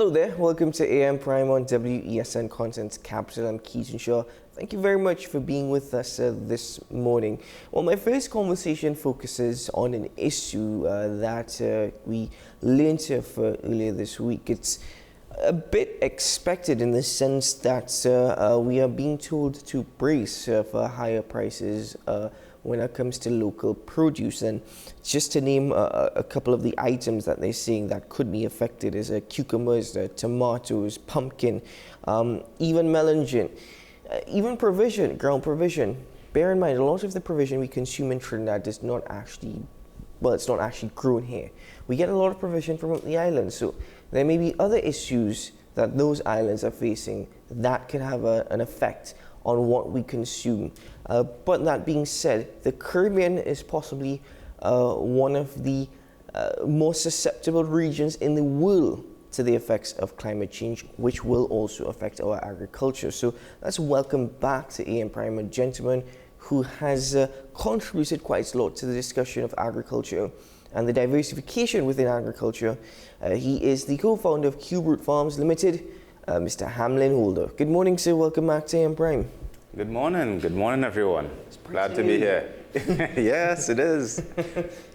Hello there, welcome to AM Prime on WESN Content's Capital. I'm Keaton Shaw. Thank you very much for being with us this morning. Well, my first conversation focuses on an issue that we learned of earlier this week. It's a bit expected in the sense that we are being told to brace for higher prices when it comes to local produce. And just to name a couple of the items that they're seeing that could be affected is cucumbers, tomatoes, pumpkin, even melon, even provision, ground provision. Bear in mind, a lot of the provision we consume in Trinidad does not actually, well, it's not actually grown here. We get a lot of provision from the islands, so there may be other issues that those islands are facing that could have an effect on what we consume. But that being said, the Caribbean is possibly one of the more susceptible regions in the world to the effects of climate change, which will also affect our agriculture. So let's welcome back to AM Prime a gentleman who has contributed quite a lot to the discussion of agriculture and the diversification within agriculture. He is the co-founder of Cube Root Farms Limited, Mr. Hamlin Holder. Good morning, sir. Welcome back to AM Prime. Good morning, everyone. Glad to be here. Yes, it is.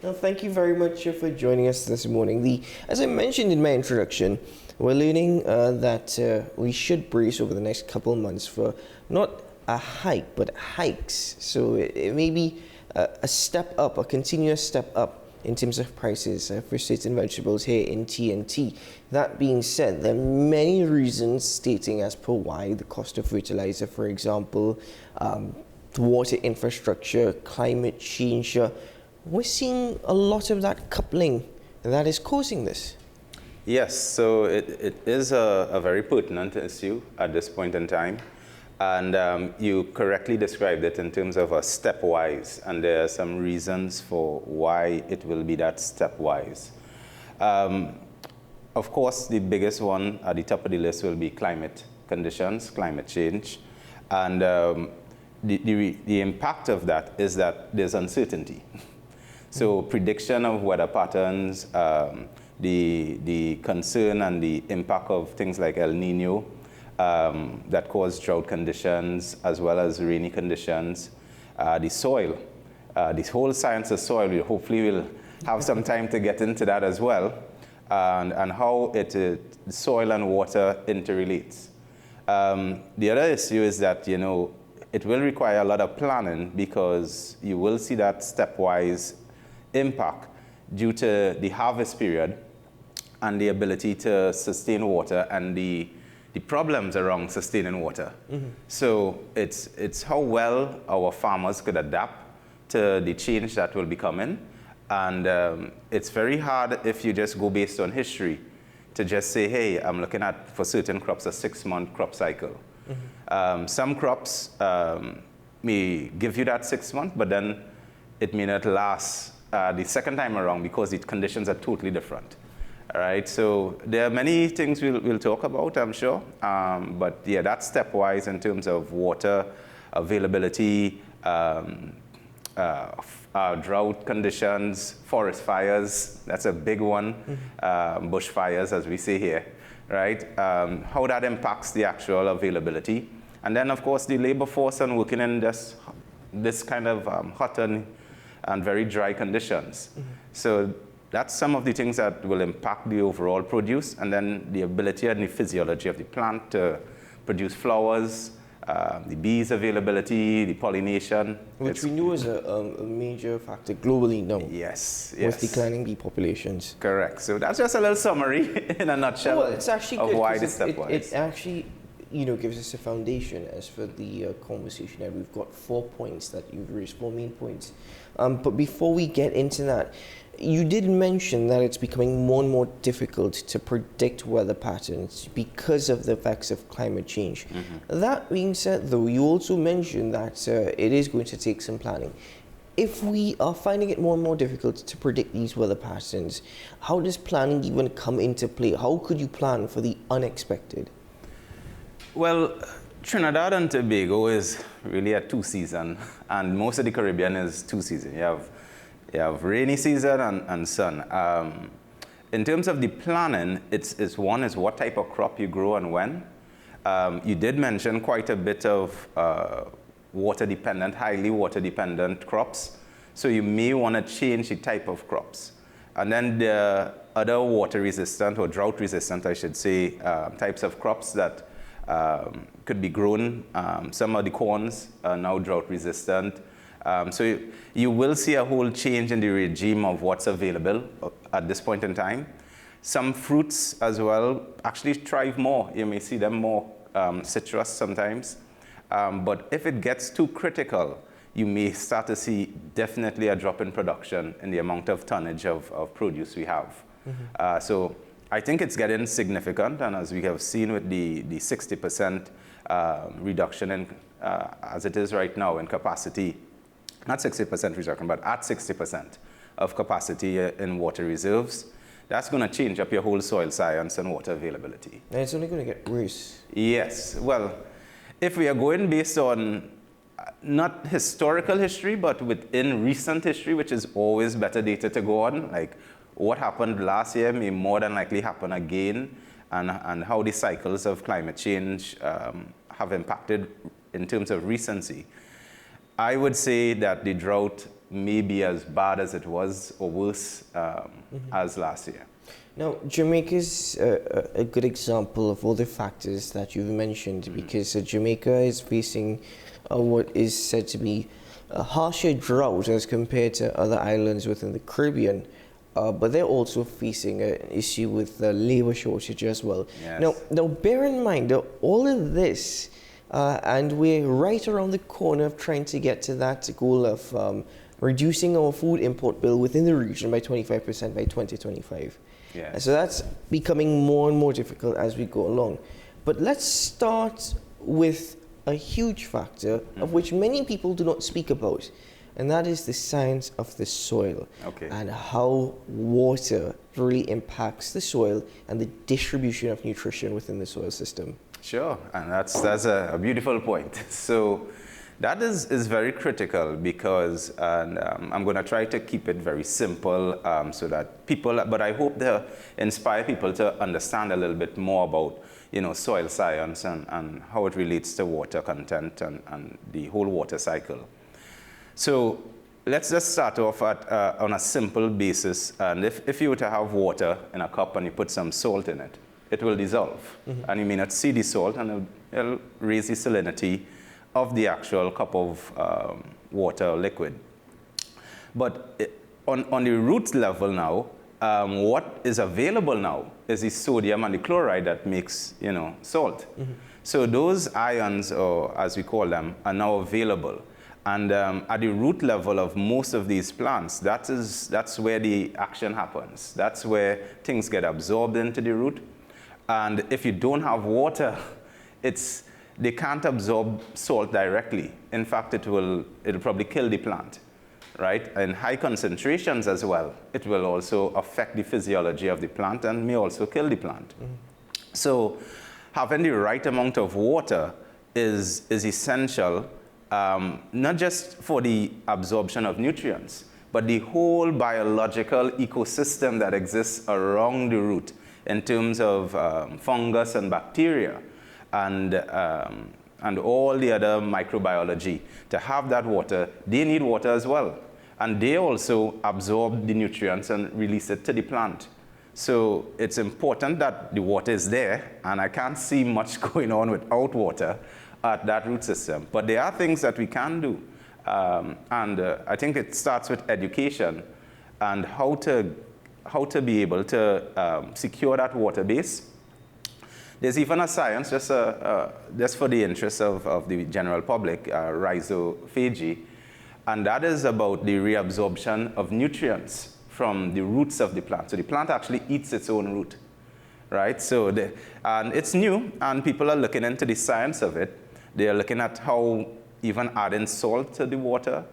Well, thank you very much for joining us this morning. As I mentioned in my introduction, we're learning that we should brace over the next couple of months for not a hike, but hikes. So it may be a step up, a continuous step up in terms of prices for certain vegetables here in TNT. That being said, there are many reasons stating as per why the cost of fertilizer, for example, water infrastructure, climate change. We're seeing a lot of that coupling that is causing this. Yes, so it is a very pertinent issue at this point in time. And you correctly described it in terms of a stepwise, and there are some reasons for why it will be that stepwise. Of course, the biggest one at the top of the list will be climate conditions, climate change. And the impact of that is that there's uncertainty. So prediction of weather patterns, the concern and the impact of things like El Nino, that cause drought conditions as well as rainy conditions. The soil, this whole science of soil, we hopefully will have some time to get into that as well, and how soil and water interrelates. The other issue is that, you know, it will require a lot of planning because you will see that stepwise impact due to the harvest period and the ability to sustain water and the problems around sustaining water. Mm-hmm. So it's how well our farmers could adapt to the change that will be coming. And it's very hard if you just go based on history to just say, hey, I'm looking at, for certain crops, a 6-month crop cycle. Mm-hmm. Some crops may give you that 6 months, but then it may not last the second time around because the conditions are totally different. All right, so there are many things we'll talk about, I'm sure. But yeah, that's stepwise in terms of water availability, drought conditions, forest fires. That's a big one. Mm-hmm. Bush fires, as we say here, right? How that impacts the actual availability. And then, of course, the labor force and working in this kind of hot and very dry conditions. Mm-hmm. So that's some of the things that will impact the overall produce, and then the ability and the physiology of the plant to produce flowers, the bees availability, the pollination. Which we know is a major factor globally now. Yes, with declining bee populations. Correct. So that's just a little summary in a nutshell. Well, it's actually of good why this stepwise. It actually, you know, gives us a foundation as for the conversation. And we've got 4 points that you've raised, 4 main points. But before we get into that, you did mention that it's becoming more and more difficult to predict weather patterns because of the effects of climate change. Mm-hmm. That being said, though, you also mentioned that it is going to take some planning. If we are finding it more and more difficult to predict these weather patterns, how does planning even come into play? How could you plan for the unexpected? Well, Trinidad and Tobago is really a 2-season, and most of the Caribbean is 2 seasons. You have rainy season and sun. in terms of the planning, it's one is what type of crop you grow and when. You did mention quite a bit of water-dependent, highly water-dependent crops. So you may want to change the type of crops. And then the other water-resistant or drought-resistant, I should say, types of crops that could be grown. Some of the corns are now drought-resistant. So you will see a whole change in the regime of what's available at this point in time. Some fruits as well actually thrive more. You may see them more citrus sometimes. But if it gets too critical, you may start to see definitely a drop in production in the amount of tonnage of produce we have. So I think it's getting significant, and as we have seen with the 60% reduction in, as it is right now in capacity, not 60% reduction, but at 60% of capacity in water reserves, that's going to change up your whole soil science and water availability. And it's only going to get worse. Yes. Well, if we are going based on not historical history, but within recent history, which is always better data to go on, like what happened last year may more than likely happen again, and how the cycles of climate change have impacted in terms of recency. I would say that the drought may be as bad as it was or worse as last year. Now, Jamaica is a good example of all the factors that you've mentioned, because Jamaica is facing what is said to be a harsher drought as compared to other islands within the Caribbean. But they're also facing an issue with labor shortage as well. Yes. Now, bear in mind that all of this, and we're right around the corner of trying to get to that goal of reducing our food import bill within the region by 25% by 2025. Yes. So that's becoming more and more difficult as we go along. But let's start with a huge factor of which many people do not speak about, and that is the science of the soil, and how water really impacts the soil and the distribution of nutrition within the soil system. Sure, and that's a beautiful point. So that is very critical, because, and I'm going to try to keep it very simple so that people, but I hope to inspire people to understand a little bit more about, soil science and how it relates to water content and the whole water cycle. So let's just start off on a simple basis. And if you were to have water in a cup and you put some salt in it, it will dissolve. And you may not see the salt, and it'll raise the salinity of the actual cup of water or liquid. But on the root level now, what is available now is the sodium and the chloride that makes, salt. So those ions, or as we call them, are now available. And at the root level of most of these plants, that's where the action happens. That's where things get absorbed into the root. And if you don't have water, they can't absorb salt directly. In fact, it'll probably kill the plant, right? In high concentrations as well, it will also affect the physiology of the plant and may also kill the plant. So having the right amount of water is essential, not just for the absorption of nutrients, but the whole biological ecosystem that exists around the root in terms of fungus and bacteria and all the other microbiology. To have that water, they need water as well. And they also absorb the nutrients and release it to the plant. So it's important that the water is there, and I can't see much going on without water at that root system. But there are things that we can do. I think it starts with education and how to be able to secure that water base. There's even a science, just for the interest of the general public, rhizophagy, and that is about the reabsorption of nutrients from the roots of the plant. So the plant actually eats its own root, right? So and it's new, and people are looking into the science of it. They are looking at how even adding salt to the water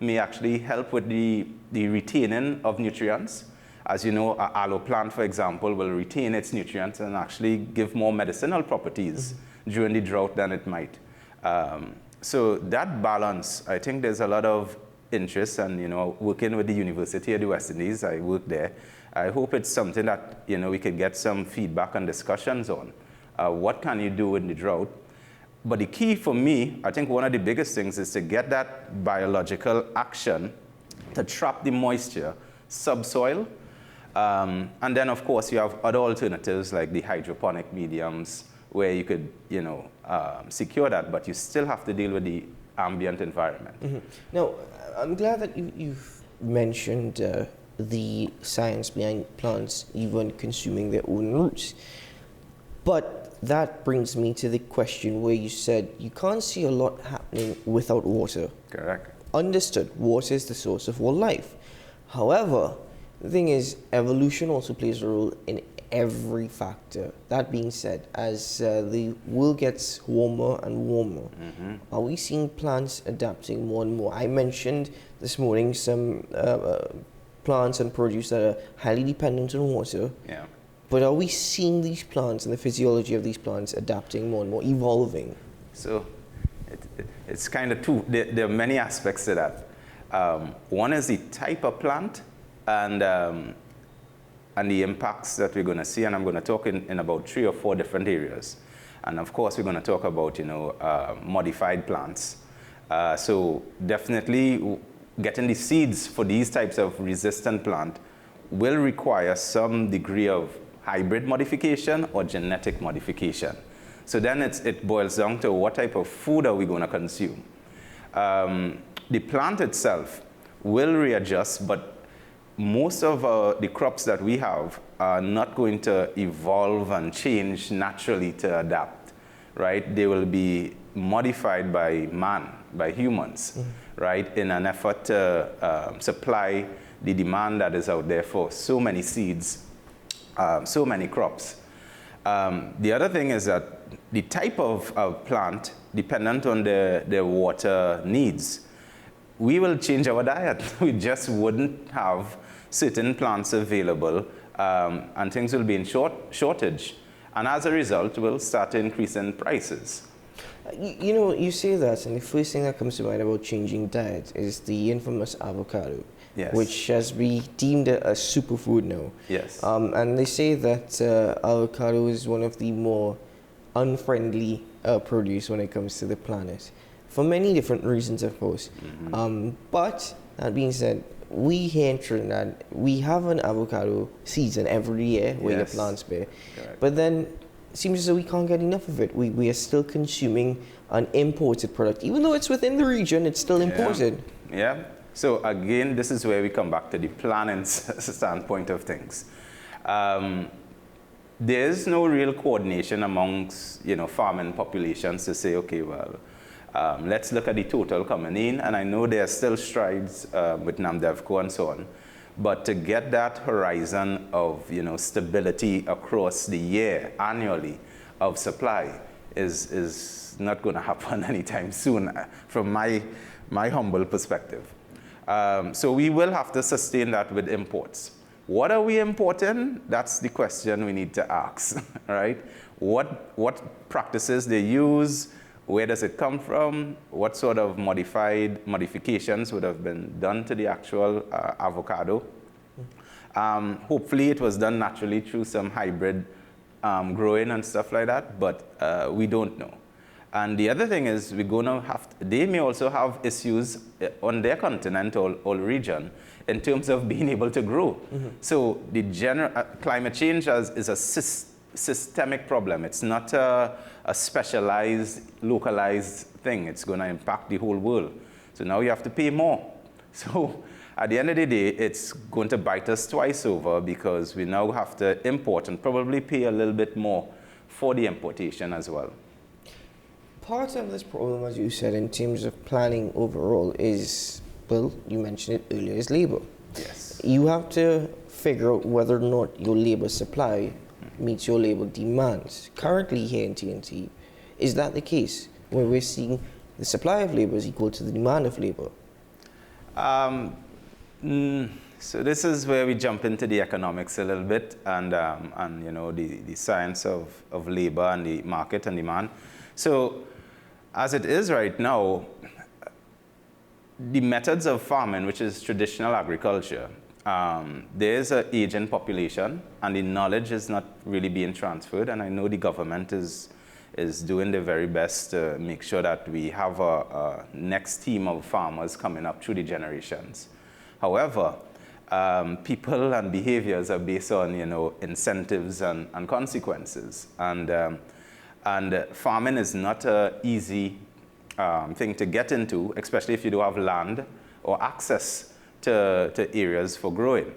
may actually help with the retaining of nutrients. As you know, an aloe plant, for example, will retain its nutrients and actually give more medicinal properties during the drought than it might. So that balance, I think there's a lot of interest, and working with the University of the West Indies, I work there. I hope it's something that we could get some feedback and discussions on. What can you do in the drought? But the key for me, I think one of the biggest things is to get that biological action to trap the moisture, subsoil, and then of course you have other alternatives like the hydroponic mediums where you could, secure that, but you still have to deal with the ambient environment. Mm-hmm. Now, I'm glad that you've mentioned the science behind plants even consuming their own roots. But that brings me to the question where you said you can't see a lot happening without water. Correct. Understood. Water is the source of all life. However, the thing is, evolution also plays a role in every factor. That being said, as the world gets warmer and warmer, are we seeing plants adapting more and more? I mentioned this morning some plants and produce that are highly dependent on water. Yeah. But are we seeing these plants and the physiology of these plants adapting more and more, evolving? So it's kind of two. There are many aspects to that. One is the type of plant and the impacts that we're going to see. And I'm going to talk in about 3 or 4 different areas. And of course, we're going to talk about, modified plants. So definitely getting the seeds for these types of resistant plant will require some degree of hybrid modification or genetic modification. So then it boils down to what type of food are we going to consume. The plant itself will readjust, but most of the crops that we have are not going to evolve and change naturally to adapt, right? They will be modified by man, by humans, right, in an effort to supply the demand that is out there for so many seeds, so many crops. The other thing is that the type of plant, dependent on their water needs, we will change our diet. We just wouldn't have certain plants available, and things will be in shortage. And as a result, we'll start to increase in prices. You say that, and the first thing that comes to mind about changing diet is the infamous avocado. Yes. Which has been deemed a superfood now. Yes. And they say that avocado is one of the more unfriendly produce when it comes to the planet, for many different reasons, of course. But that being said, we here in Trinidad, we have an avocado season every year where the plants bear. Correct. But then it seems as though we can't get enough of it. We are still consuming an imported product. Even though it's within the region, it's still imported. Yeah. So again, this is where we come back to the planning standpoint of things. There's no real coordination amongst farming populations to say, okay, well, let's look at the total coming in. And I know there are still strides with NAMDEVCO and so on, but to get that horizon of stability across the year annually of supply is not going to happen anytime soon, from my humble perspective. So we will have to sustain that with imports. What are we importing? That's the question we need to ask, right? What practices they use? Where does it come from? What sort of modifications would have been done to the actual avocado? Hopefully it was done naturally through some hybrid growing and stuff like that, but we don't know. And the other thing is, they may also have issues on their continent or region in terms of being able to grow. So the general climate change is a systemic problem. It's not a specialized, localized thing. It's going to impact the whole world. So now you have to pay more. So at the end of the day, it's going to bite us twice over, because we now have to import and probably pay a little bit more for the importation as well. Part of this problem, as you said, in terms of planning overall is, well, you mentioned it earlier, is labor. Yes. You have to figure out whether or not your labor supply meets your labor demands. Currently here in TNT, is that the case, where we're seeing the supply of labor is equal to the demand of labor? So this is where we jump into the economics a little bit, and the science of labor and the market and demand. So as it is right now, the methods of farming, which is traditional agriculture, there's an aging population, and the knowledge is not really being transferred. And I know the government is doing their very best to make sure that we have a next team of farmers coming up through the generations. However, people and behaviors are based on, incentives and consequences. And farming is not an easy thing to get into, especially if you don't have land or access to areas for growing.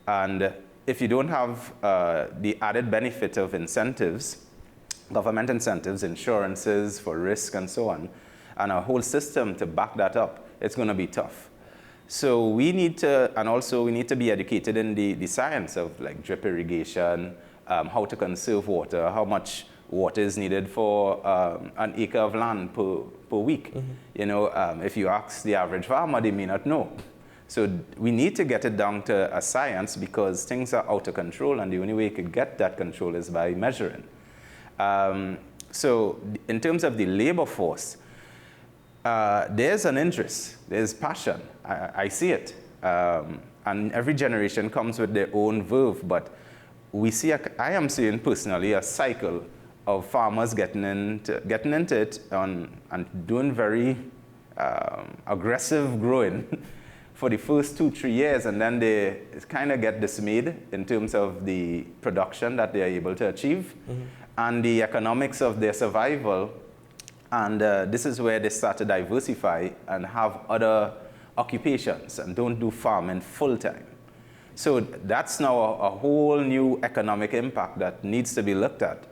And if you don't have the added benefit of incentives, government incentives, insurances for risk and so on, and a whole system to back that up, it's going to be tough. So we need to, and also we need to be educated in the science of like drip irrigation, how to conserve water, how much water is needed for an acre of land per week. Mm-hmm. If you ask the average farmer, they may not know. So we need to get it down to a science, because things are out of control, and the only way you could get that control is by measuring. So in terms of the labor force, there's an interest, there's passion. I see it. And every generation comes with their own verve, but we see, I am seeing personally a cycle of farmers getting into it and doing very aggressive growing for the first 2-3 years, and then they kind of get dismayed in terms of the production that they are able to achieve, mm-hmm. and the economics of their survival. And this is where they start to diversify and have other occupations and don't do farming full time. So that's now a whole new economic impact that needs to be looked at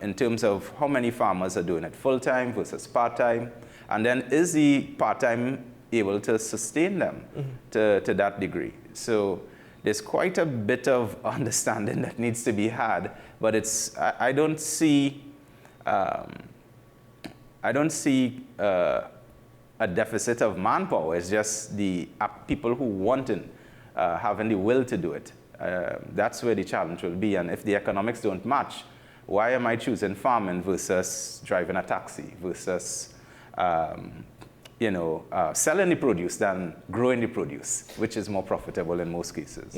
in terms of how many farmers are doing it full time versus part time. And then is the part time able to sustain them mm-hmm. to that degree? So there's quite a bit of understanding that needs to be had, but I don't see a deficit of manpower. It's just the people who want it, having the will to do it. That's where the challenge will be. And if the economics don't match, why am I choosing farming versus driving a taxi versus selling the produce than growing the produce, which is more profitable in most cases?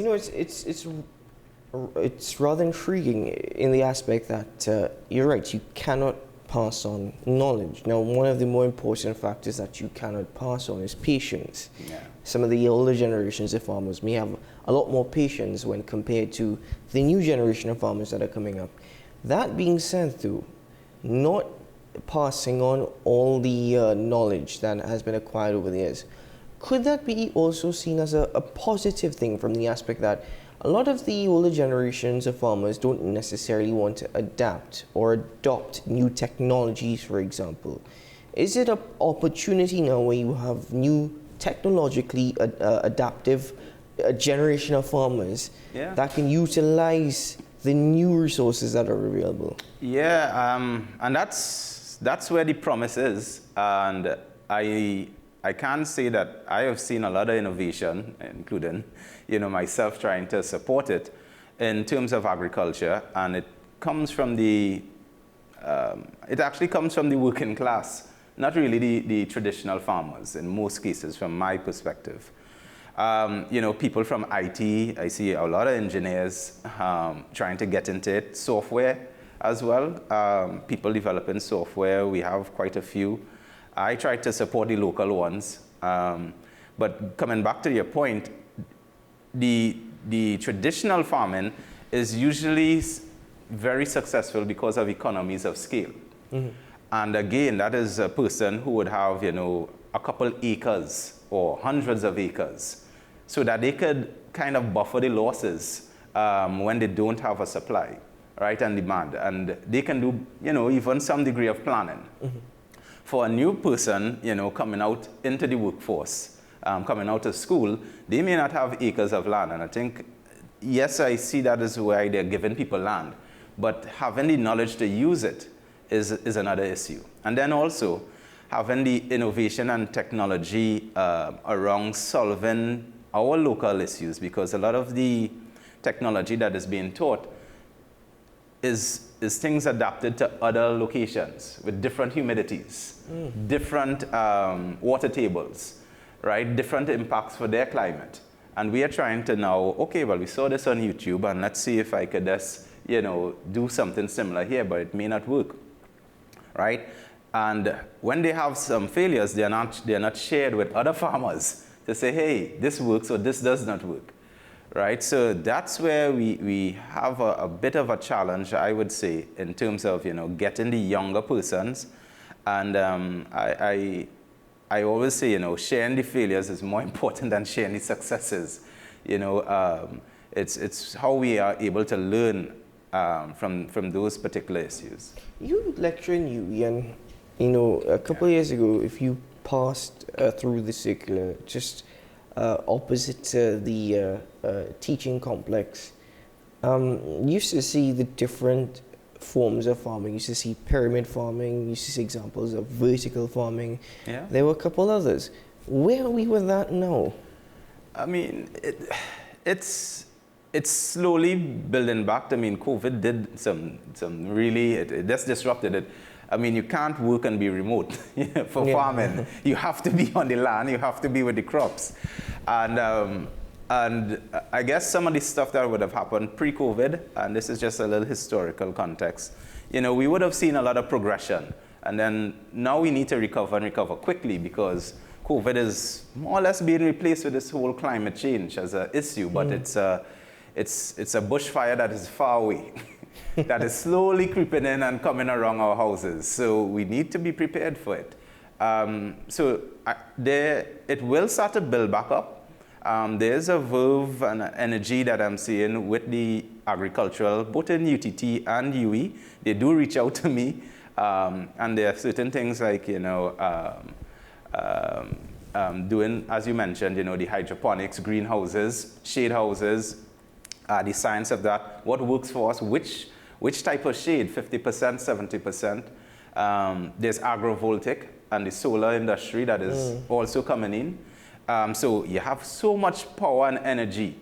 It's rather intriguing in the aspect that you're right, you cannot pass on knowledge. Now, one of the more important factors that you cannot pass on is patience. Yeah. Some of the older generations of farmers may have a lot more patience when compared to the new generation of farmers that are coming up. That being said, though, not passing on all the knowledge that has been acquired over the years, could that be also seen as a positive thing, from the aspect that a lot of the older generations of farmers don't necessarily want to adapt or adopt new technologies, for example? Is it an opportunity now where you have new technologically adaptive generation of farmers that can utilize the new resources that are available? Yeah, and that's where the promise is. And I can say that I have seen a lot of innovation, including, myself trying to support it in terms of agriculture, and it comes from it actually comes from the working class, not really the traditional farmers in most cases, from my perspective. People from IT, I see a lot of engineers trying to get into it, software as well, people developing software, we have quite a few. I try to support the local ones, but coming back to your point, the traditional farming is usually very successful because of economies of scale. Mm-hmm. And again, that is a person who would have, a couple acres or hundreds of acres, so that they could kind of buffer the losses when they don't have a supply, right, and demand. And they can do, even some degree of planning. Mm-hmm. For a new person, coming out into the workforce, coming out of school, they may not have acres of land. And I think, yes, I see that as why they're giving people land, but having the knowledge to use it is another issue. And then also having the innovation and technology around solving our local issues, because a lot of the technology that is being taught is things adapted to other locations with different humidities, different water tables. right? Different impacts for their climate. And we are trying to now, okay, well, we saw this on YouTube, and let's see if I could just, do something similar here, but it may not work, right? And when they have some failures, they're not shared with other farmers to say, hey, this works or this does not work, right? So that's where we have a bit of a challenge, I would say, in terms of, getting the younger persons. And I always say, sharing the failures is more important than sharing the successes. It's how we are able to learn from those particular issues. You lecture in UE, and a couple of years ago, if you passed through the circular, just opposite the teaching complex, you used to see the different forms of farming. You used to see pyramid farming, you used to see examples of vertical farming. Yeah. There were a couple others. Where are we with that now? I mean, it's slowly building back. I mean, COVID did some really, it just disrupted it. I mean, you can't work and be remote for farming. You have to be on the land, you have to be with the crops. And I guess some of the stuff that would have happened pre-COVID, and this is just a little historical context, we would have seen a lot of progression. And then now we need to recover and recover quickly, because COVID is more or less being replaced with this whole climate change as an issue, but it's a bushfire that is far away. That is slowly creeping in and coming around our houses. So we need to be prepared for it. It will start to build back up. There's a verve and energy that I'm seeing with the agricultural, both in UTT and UE. They do reach out to me. And there are certain things like, doing, as you mentioned, the hydroponics, greenhouses, shade houses, the science of that, what works for us, which type of shade, 50%, 70%. There's agrovoltaic and the solar industry that is also coming in. So you have so much power and energy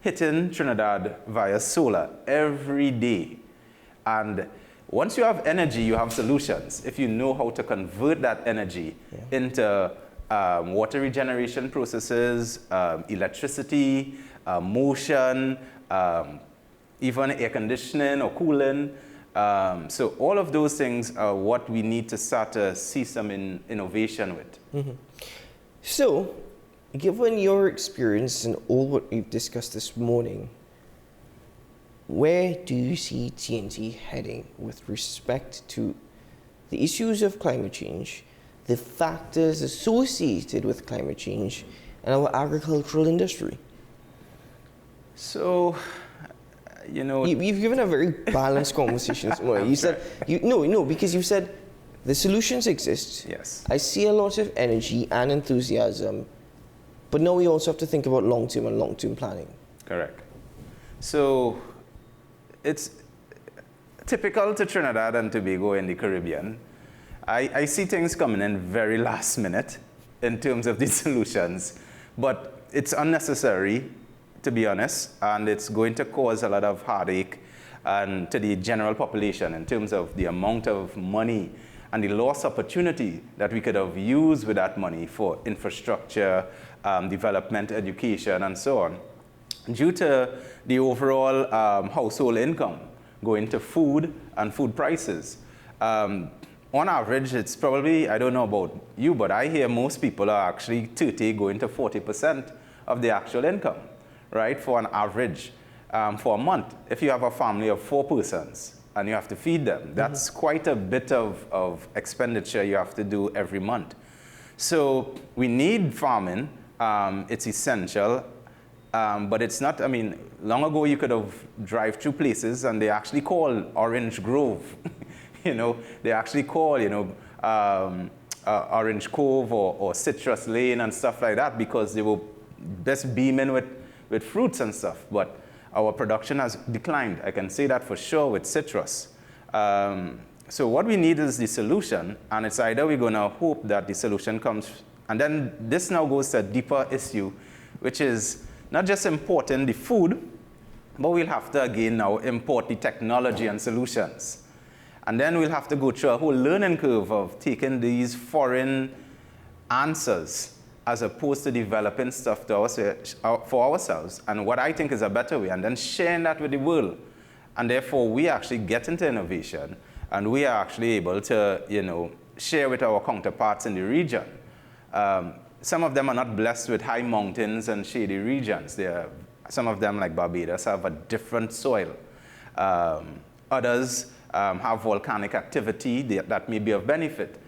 hitting Trinidad via solar every day. And once you have energy, you have solutions. If you know how to convert that energy into water regeneration processes, electricity, motion, even air conditioning or cooling. So all of those things are what we need to start to see some innovation with. So, given your experience and all what we've discussed this morning, where do you see TNT heading with respect to the issues of climate change, the factors associated with climate change, and our agricultural industry? So, you've given a very balanced conversation this morning. You said, because you said the solutions exist. Yes. I see a lot of energy and enthusiasm, but now we also have to think about long-term and long-term planning. Correct. So, it's typical to Trinidad and Tobago in the Caribbean. I see things coming in very last minute in terms of these solutions, but it's unnecessary, to be honest, and it's going to cause a lot of heartache and to the general population in terms of the amount of money and the lost opportunity that we could have used with that money for infrastructure, development, education, and so on, due to the overall household income going to food and food prices. On average, it's probably, I don't know about you, but I hear most people are actually 30 going to 40% of the actual income, right, for an average for a month. If you have a family of 4 persons and you have to feed them, that's quite a bit of expenditure you have to do every month. So we need farming. It's essential, but it's not, long ago you could have drive through places and they actually call Orange Grove. They actually call, Orange Cove or Citrus Lane and stuff like that because they were best beaming with fruits and stuff. But our production has declined. I can say that for sure with citrus. So what we need is the solution, and it's either we're going to hope that the solution comes, and then this now goes to a deeper issue, which is not just importing the food, but we'll have to again now import the technology and solutions. And then we'll have to go through a whole learning curve of taking these foreign answers as opposed to developing stuff to for ourselves, and what I think is a better way, and then sharing that with the world. And therefore, we actually get into innovation, and we are actually able to, share with our counterparts in the region. Some of them are not blessed with high mountains and shady regions. Some of them, like Barbados, have a different soil. Others have volcanic activity that may be of benefit.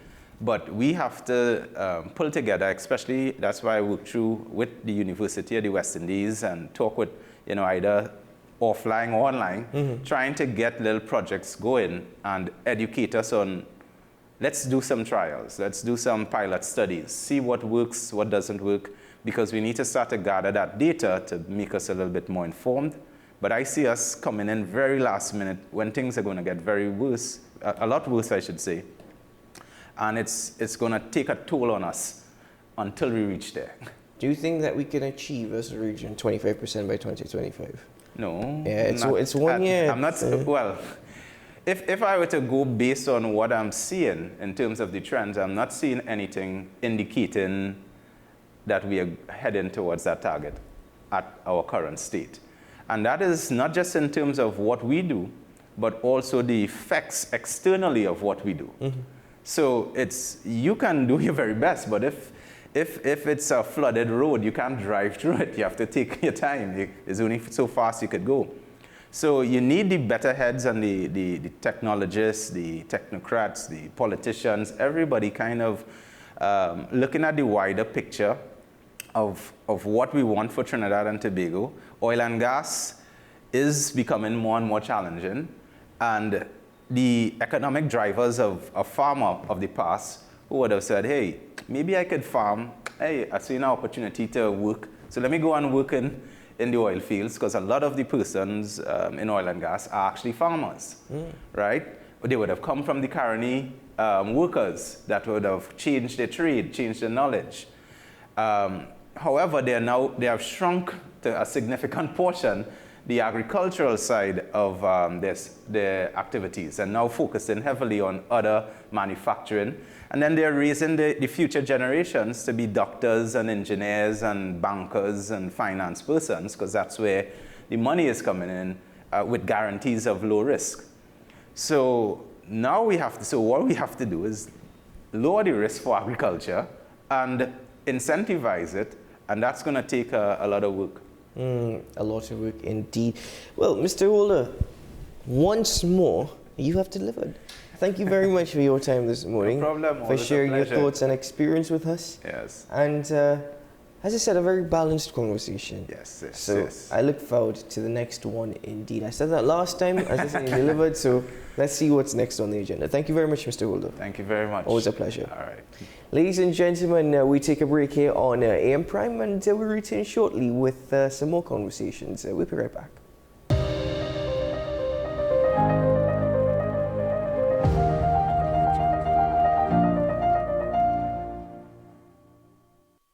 But we have to pull together, especially, that's why I work through with the University of the West Indies and talk with, either offline or online, trying to get little projects going and educate us on, let's do some trials, let's do some pilot studies, see what works, what doesn't work, because we need to start to gather that data to make us a little bit more informed. But I see us coming in very last minute when things are going to get very worse, a lot worse, I should say. And it's going to take a toll on us until we reach there. Do you think that we can achieve as a region 25% by 2025? No. Yeah, it's 1 year. I'm not, well, if I were to go based on what I'm seeing in terms of the trends, I'm not seeing anything indicating that we are heading towards that target at our current state. And that is not just in terms of what we do, but also the effects externally of what we do. So you can do your very best, but if it's a flooded road, you can't drive through it. You have to take your time. It's only so fast you could go. So you need the better heads and the technologists, the technocrats, the politicians, everybody kind of looking at the wider picture of what we want for Trinidad and Tobago. Oil and gas is becoming more and more challenging, and the economic drivers of a farmer of the past who would have said, hey, maybe I could farm, hey, I see an opportunity to work, so let me go and work in the oil fields, because a lot of the persons in oil and gas are actually farmers, right? They would have come from the Caroni workers that would have changed their trade, changed their knowledge. However, they have shrunk to a significant portion the agricultural side of their activities, and now focusing heavily on other manufacturing. And then they're raising the future generations to be doctors and engineers and bankers and finance persons, because that's where the money is coming in with guarantees of low risk. So now what we have to do is lower the risk for agriculture and incentivize it, and that's going to take a lot of work. A lot of work indeed. Well, Mr. Holder, once more, you have delivered. Thank you very much for your time this morning. No problem. For sharing your thoughts and experience with us. Yes. And as I said, a very balanced conversation. Yes. So I look forward to the next one indeed. I said that last time, as I said, you delivered, so let's see what's next on the agenda. Thank you very much, Mr. Holder. Thank you very much. Always a pleasure. All right. Ladies and gentlemen, we take a break here on AM Prime, and we return shortly with some more conversations. We'll be right back.